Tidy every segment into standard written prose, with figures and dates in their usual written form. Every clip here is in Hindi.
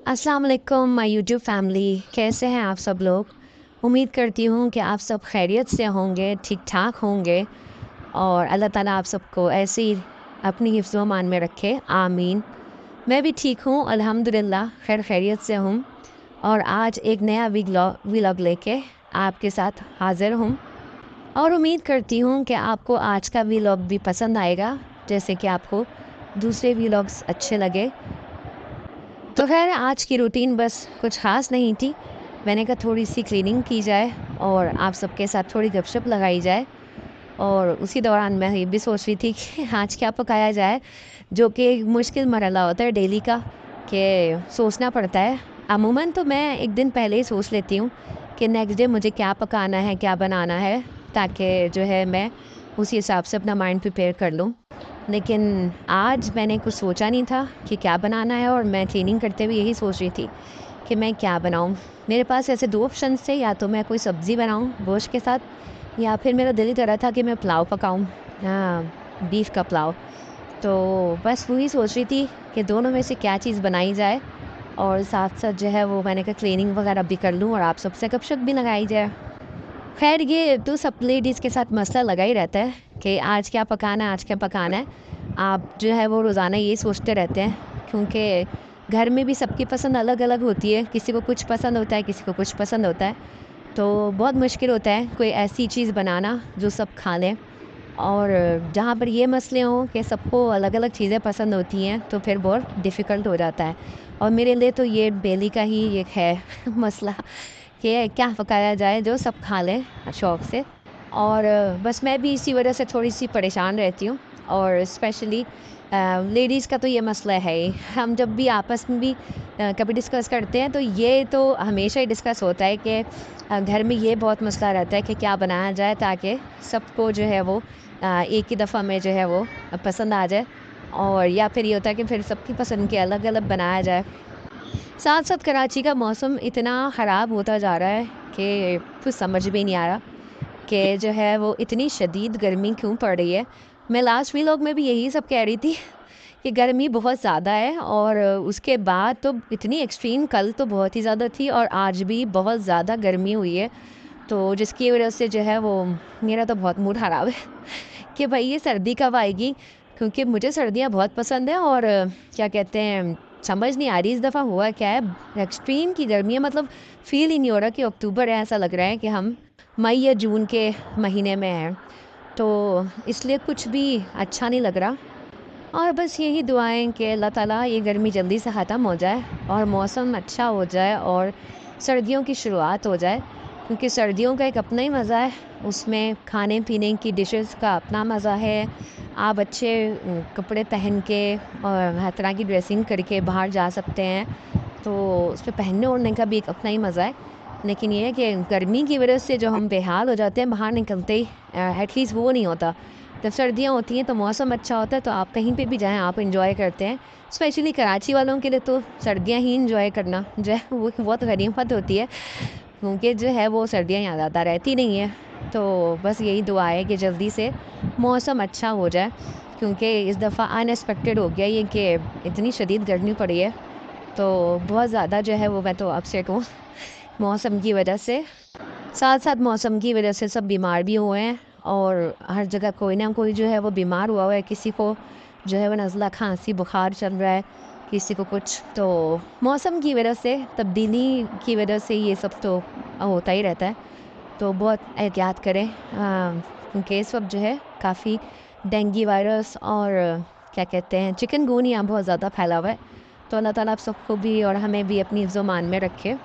अस्सलाम वालेकुम माय यूट्यूब फैमिली। कैसे हैं आप सब लोग? उम्मीद करती हूँ कि आप सब खैरियत से होंगे, ठीक ठाक होंगे और अल्लाह ताला आप सबको ऐसे ही अपनी हिफ्ज़ व मान में रखे, आमीन। मैं भी ठीक हूँ अल्हम्दुलिल्लाह, खैर खैरियत से हूँ और आज एक नया व्लॉग लेके आपके साथ हाज़िर हूँ और उम्मीद करती हूँ कि आपको आज का व्लॉग भी पसंद आएगा, जैसे कि आपको दूसरे व्लॉग्स अच्छे लगे। तो खैर आज की रूटीन बस कुछ ख़ास नहीं थी। मैंने कहा थोड़ी सी क्लीनिंग की जाए और आप सबके साथ थोड़ी गपशप लगाई जाए और उसी दौरान मैं ये भी सोच रही थी कि आज क्या पकाया जाए, जो कि एक मुश्किल मरहला होता है डेली का, कि सोचना पड़ता है। अमूमन तो मैं एक दिन पहले ही सोच लेती हूँ कि नेक्स्ट डे मुझे क्या पकाना है, क्या बनाना है, ताकि जो है मैं उसी हिसाब से अपना माइंड प्रिपेयर कर लूँ। लेकिन आज मैंने कुछ सोचा नहीं था कि क्या बनाना है और मैं क्लीनिंग करते हुए यही सोच रही थी कि मैं क्या बनाऊँ। मेरे पास ऐसे 2 ऑप्शंस थे, या तो मैं कोई सब्ज़ी बनाऊँ गोश्त के साथ या फिर मेरा दिल कर रहा था कि मैं पुलाव पकाऊँ। हाँ, बीफ का पुलाव। तो बस वही सोच रही थी कि दोनों में से क्या चीज़ बनाई जाए और साथ-साथ जो है वो मैंने कहा क्लीनिंग वगैरह भी कर लूँ और आप सबसे गपशप भी लगाई जाए। खैर ये तो सब लेडीज़ के साथ मसला लगा ही रहता है कि आज क्या पकाना है, आज क्या पकाना है। आप जो है वो रोज़ाना ये सोचते रहते हैं, क्योंकि घर में भी सबकी पसंद अलग-अलग होती है। किसी को कुछ पसंद होता है, किसी को कुछ पसंद होता है। तो बहुत मुश्किल होता है कोई ऐसी चीज़ बनाना जो सब खा लें। और जहाँ पर ये मसले हों कि सबको अलग-अलग चीज़ें पसंद होती हैं, तो फिर बहुत डिफ़िकल्ट हो जाता है। और मेरे लिए तो ये डेली का ही एक है मसला कि क्या पकाया जाए जो सब खा लें शौक़ से। और बस मैं भी इसी वजह से थोड़ी-सी परेशान रहती हूँ और स्पेशली लेडीज़ का तो ये मसला है ही। हम जब भी आपस में भी कभी डिस्कस करते हैं तो ये तो हमेशा ही डिस्कस होता है कि घर में ये बहुत मसला रहता है कि क्या बनाया जाए ताकि सबको जो है वो एक ही दफ़ा में जो है वो पसंद आ जाए, और या फिर ये होता है कि फिर सबकी पसंद के अलग-अलग बनाया जाए। साथ-साथ कराची का मौसम इतना ख़राब होता जा रहा है कि कुछ समझ में नहीं आ रहा कि जो है वो इतनी शदीद गर्मी क्यों पड़ रही है। मैं लास्ट व्लॉग में भी यही सब कह रही थी कि गर्मी बहुत ज़्यादा है और उसके बाद तो इतनी एक्सट्रीम, कल तो बहुत ही ज़्यादा थी और आज भी बहुत ज़्यादा गर्मी हुई है। तो जिसकी वजह से जो है वो मेरा तो बहुत मूड ख़राब है कि भाई ये सर्दी कब आएगी, क्योंकि मुझे सर्दियाँ बहुत पसंद है और क्या कहते हैं, समझ नहीं आ रही इस दफ़ा हुआ क्या है। एक्सट्रीम की गर्मी है, मतलब फ़ील ही नहीं हो रहा कि अक्टूबर है, ऐसा लग रहा है कि हम मई या जून के महीने में हैं। तो इसलिए कुछ भी अच्छा नहीं लग रहा और बस यही दुआएं कि अल्लाह ताला ये गर्मी जल्दी से ख़त्म हो जाए और मौसम अच्छा हो जाए और सर्दियों की शुरुआत हो जाए, क्योंकि सर्दियों का एक अपना ही मज़ा है। उसमें खाने पीने की डिशेस का अपना मज़ा है। आप अच्छे कपड़े पहन के और हर तरह की ड्रेसिंग करके बाहर जा सकते हैं, तो उस पे पहनने ओढ़ने का भी एक अपना ही मज़ा है। लेकिन ये है कि गर्मी की वजह से जो हम बेहाल हो जाते हैं बाहर निकलते ही, एटलीस्ट वो नहीं होता। जब सर्दियाँ होती हैं तो मौसम अच्छा होता है, तो आप कहीं पे भी जाएँ आप एंजॉय करते हैं। स्पेशली कराची वालों के लिए तो सर्दियाँ ही एंजॉय करना जो है वो बहुत गनीमत होती है, क्योंकि जो है वो सर्दियाँ यहाँ ज़्यादा रहती नहीं है। तो बस यही दुआ है कि जल्दी से मौसम अच्छा हो जाए, क्योंकि इस दफ़ा अनएक्सपेक्टेड हो गया ये कि इतनी शदीद गर्मी पड़ी है। तो बहुत ज़्यादा जो है वो मैं तो अपसेट हूँ मौसम की वजह से। साथ-साथ मौसम की वजह से सब बीमार भी हुए हैं और हर जगह कोई ना कोई जो है वो बीमार हुआ है। किसी को जो है वो नज़ला, खांसी, बुखार चल रहा है, किसी को कुछ। तो मौसम की वजह से, तब्दीली की वजह से ये सब तो होता ही रहता है। तो बहुत एहतियात करें, क्योंकि इस वक्त जो है काफ़ी डेंगू वायरस और क्या कहते हैं चिकनगुनिया बहुत ज़्यादा फैला हुआ है। तो अल्लाह ताला आप सबको भी और हमें भी अपनी हिफ्ज़ मान में रखे।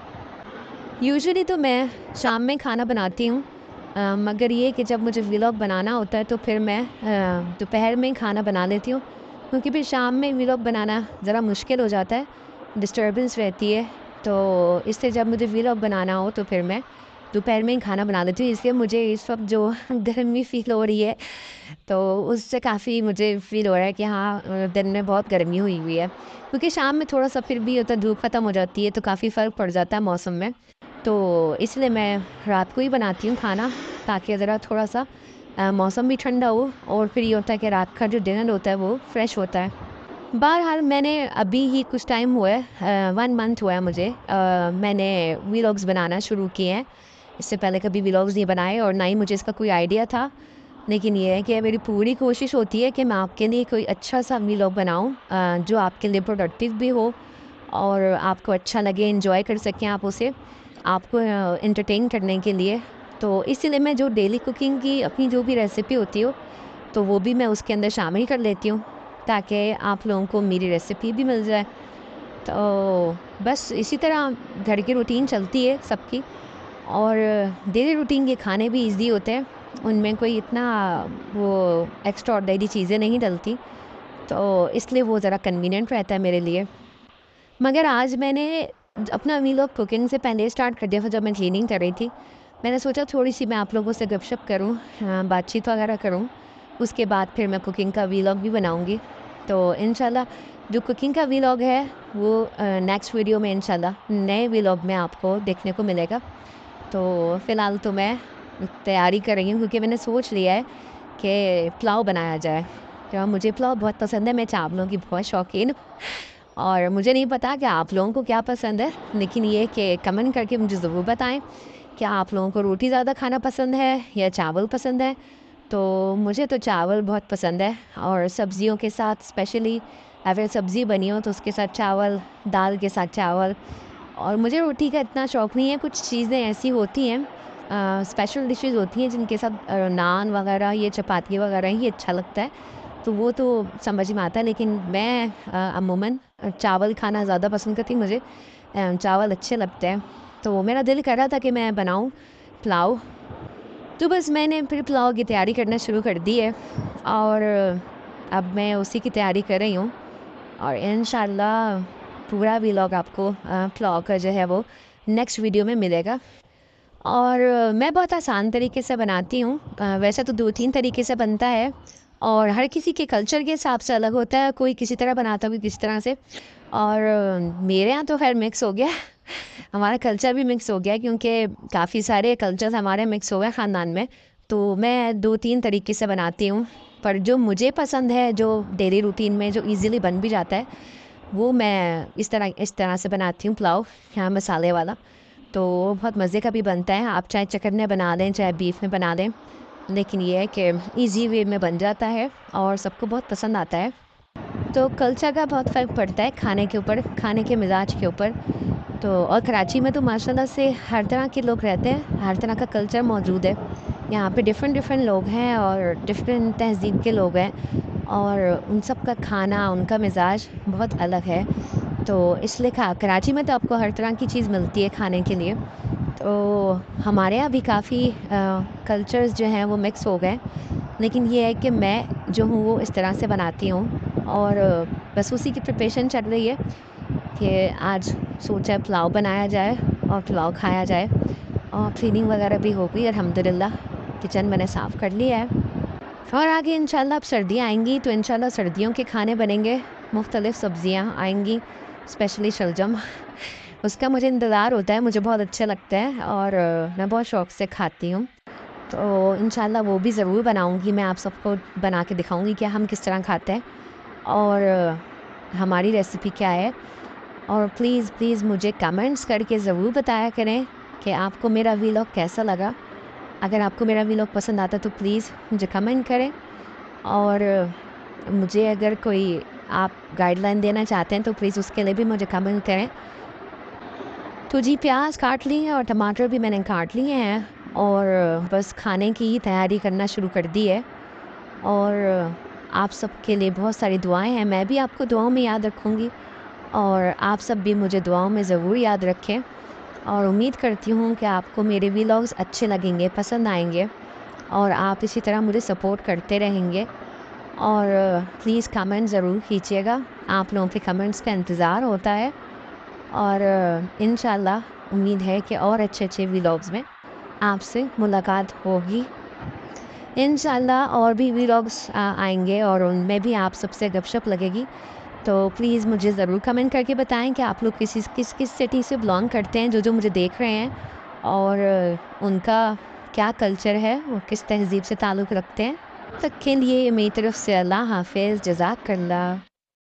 यूजुअली तो मैं शाम में खाना बनाती हूँ, मगर ये कि जब मुझे व्लॉग बनाना होता है तो फिर मैं दोपहर में खाना बना लेती हूँ, क्योंकि फिर शाम में व्लॉग बनाना ज़रा मुश्किल हो जाता है, डिस्टर्बेंस रहती है। तो इससे जब मुझे व्लॉग बनाना हो तो फिर मैं दोपहर में ही खाना बना लेती हूँ। इसलिए मुझे इस वक्त जो गर्मी फ़ील हो रही है, तो उससे काफ़ी मुझे फ़ील हो रहा है कि हाँ, दिन में बहुत गर्मी हुई हुई है, क्योंकि शाम में थोड़ा सा फिर भी होता है, धूप ख़त्म हो जाती है तो काफ़ी फ़र्क पड़ जाता है मौसम में। तो इसलिए मैं रात को ही बनाती हूँ खाना, ताकि ज़रा थोड़ा सा मौसम भी ठंडा हो और फिर ये होता है कि रात का जो डिनर होता है वो फ्रेश होता है। बहरहाल मैंने अभी ही कुछ टाइम हुआ है, 1 मंथ हुआ है मुझे, मैंने व्लॉग्स बनाना शुरू किए हैं। इससे पहले कभी व्लॉग्स नहीं बनाए और ना ही मुझे इसका कोई आइडिया था। लेकिन ये है कि मेरी पूरी कोशिश होती है कि मैं आपके लिए कोई अच्छा सा व्लॉग बनाऊँ, जो आपके लिए प्रोडक्टिव भी हो और आपको अच्छा लगे, एंजॉय कर सकें आप उसे, आपको एंटरटेन करने के लिए। तो इसीलिए मैं जो डेली कुकिंग की अपनी जो भी रेसिपी होती हो, तो वो भी मैं उसके अंदर शामिल कर लेती हूँ, ताकि आप लोगों को मेरी रेसिपी भी मिल जाए। तो बस इसी तरह घर की रूटीन चलती है सबकी। और डेली रूटीन के खाने भी ईज़ी होते हैं, उनमें कोई इतना वो एक्स्ट्रा ऑर्डिनरी चीज़ें नहीं डलती, तो इसलिए वो ज़रा कन्वीनियंट रहता है मेरे लिए। मगर आज मैंने अपना व्लॉग कुकिंग से पहले स्टार्ट कर दिया था, जब मैं क्लीनिंग कर रही थी। मैंने सोचा थोड़ी-सी मैं आप लोगों से गपशप करूँ, बातचीत वगैरह करूँ, उसके बाद फिर मैं कुकिंग का व्लॉग भी बनाऊँगी। तो इंशाल्लाह जो कुकिंग का व्लॉग है वो नेक्स्ट वीडियो में इंशाल्लाह नए व्लॉग में आपको देखने को मिलेगा। तो फ़िलहाल तो मैं तैयारी कर रही हूँ, क्योंकि मैंने सोच लिया है कि पुलाव बनाया जाए। तो मुझे पुलाव बहुत पसंद है, मैं चावलों की बहुत शौकीन हूँ। और मुझे नहीं पता कि आप लोगों को क्या पसंद है, लेकिन ये कि कमेंट करके मुझे ज़रूर बताएं कि आप लोगों को रोटी ज़्यादा खाना पसंद है या चावल पसंद है। तो मुझे तो चावल बहुत पसंद है, और सब्जियों के साथ स्पेशली अगर सब्ज़ी बनी हो तो उसके साथ चावल, दाल के साथ चावल। और मुझे रोटी का इतना शौक़ नहीं है, कुछ चीज़ें ऐसी होती हैं, स्पेशल डिशेज़ होती हैं जिनके साथ नान वगैरह, ये चपाती वगैरह ही अच्छा लगता है, तो वो तो समझ में आता है। लेकिन मैं अमूमन चावल खाना ज़्यादा पसंद करती हूँ, मुझे चावल अच्छे लगते हैं। तो मेरा दिल कर रहा था कि मैं बनाऊँ पुलाव, तो बस मैंने फिर पुलाव की तैयारी करना शुरू कर दी है, और अब मैं उसी की तैयारी कर रही हूँ। और इंशाल्लाह पूरा व्लॉग आपको पुलाव का जो है वो नेक्स्ट वीडियो में मिलेगा। और मैं बहुत आसान तरीके से बनाती हूँ, वैसे तो 2-3 तरीके से बनता है, और हर किसी के कल्चर के हिसाब से अलग होता है, कोई किसी तरह बनाता है, कोई किसी तरह से। और मेरे यहाँ तो खैर मिक्स हो गया हमारा कल्चर भी मिक्स हो गया, क्योंकि काफ़ी सारे कल्चर्स हमारे मिक्स हो गए ख़ानदान में। तो मैं 2-3 तरीके से बनाती हूँ, पर जो मुझे पसंद है, जो डेली रूटीन में जो ईज़िली बन भी जाता है, वो मैं इस तरह से बनाती हूँ पुलाव, यहाँ मसाले वाला। तो बहुत मज़े का भी बनता है, आप चाहे चिकन में बना दें, चाहे बीफ में बना दें, लेकिन ये है कि ईज़ी वे में बन जाता है और सबको बहुत पसंद आता है। तो कल्चर का बहुत फ़र्क पड़ता है खाने के ऊपर, खाने के मिज़ाज के ऊपर। तो और कराची में तो माशाल्लाह से हर तरह के लोग रहते हैं, हर तरह का कल्चर मौजूद है। यहाँ पे डिफ़रेंट लोग हैं और डिफ़रेंट तहज़ीब के लोग हैं, और उन सब का खाना, उनका मिज़ाज बहुत अलग है। तो इसलिए कराची में तो आपको हर तरह की चीज़ मिलती है खाने के लिए। तो हमारे यहाँ भी काफ़ी कल्चर्स जो हैं वो मिक्स हो गए, लेकिन ये है कि मैं जो हूँ वो इस तरह से बनाती हूँ, और बस उसी की प्रिपरेशन चल रही है कि आज सोचा है पुलाव बनाया जाए और पुलाव खाया जाए। और क्लीनिंग वगैरह भी हो गई अल्हम्दुलिल्लाह, किचन मैंने साफ़ कर लिया है। और आगे इंशाल्लाह अब सर्दियाँ आएँगी, तो इंशाल्लाह सर्दियों के खाने बनेंगे, मुख्तलिफ़ सब्ज़ियाँ आएँगी, स्पेशली शलजम उसका मुझे इंतज़ार होता है, मुझे बहुत अच्छा लगता है, और मैं बहुत शौक़ से खाती हूँ। तो इंशाल्लाह वो भी ज़रूर बनाऊँगी, मैं आप सबको बना के दिखाऊँगी कि हम किस तरह खाते हैं, और हमारी रेसिपी क्या है। और प्लीज़ मुझे कमेंट्स करके ज़रूर बताया करें कि आपको मेरा व्लॉग कैसा लगा। अगर आपको मेरा व्लॉग पसंद आता तो प्लीज़ मुझे कमेंट करें, और मुझे अगर कोई आप गाइडलाइन देना चाहते हैं तो प्लीज़ उसके लिए भी मुझे कमेंट करें। तो जी, प्याज काट ली है और टमाटर भी मैंने काट लिए हैं, और बस खाने की ही तैयारी करना शुरू कर दी है। और आप सबके लिए बहुत सारी दुआएं हैं, मैं भी आपको दुआओं में याद रखूँगी, और आप सब भी मुझे दुआओं में ज़रूर याद रखें। और उम्मीद करती हूँ कि आपको मेरे व्लॉग्स अच्छे लगेंगे, पसंद आएंगे, और आप इसी तरह मुझे सपोर्ट करते रहेंगे। और प्लीज़ कमेंट ज़रूर कीजिएगा, आप लोगों के कमेंट्स का इंतज़ार होता है। और इंशाल्लाह उम्मीद है कि और अच्छे व्लॉग्स में आपसे मुलाकात होगी। इंशाल्लाह और भी व्लॉग्स आएंगे, और उनमें भी आप सबसे गपशप लगेगी। तो प्लीज़ मुझे ज़रूर कमेंट करके बताएं कि आप लोग किस किस सिटी से बिलोंग करते हैं, जो मुझे देख रहे हैं, और उनका क्या कल्चर है, वो किस तहज़ीब से ताल्लुक़ रखते हैं। तब तक के लिए मेरी तरफ़ से अल्लाह हाफ़िज़, जज़ाकल्लाह।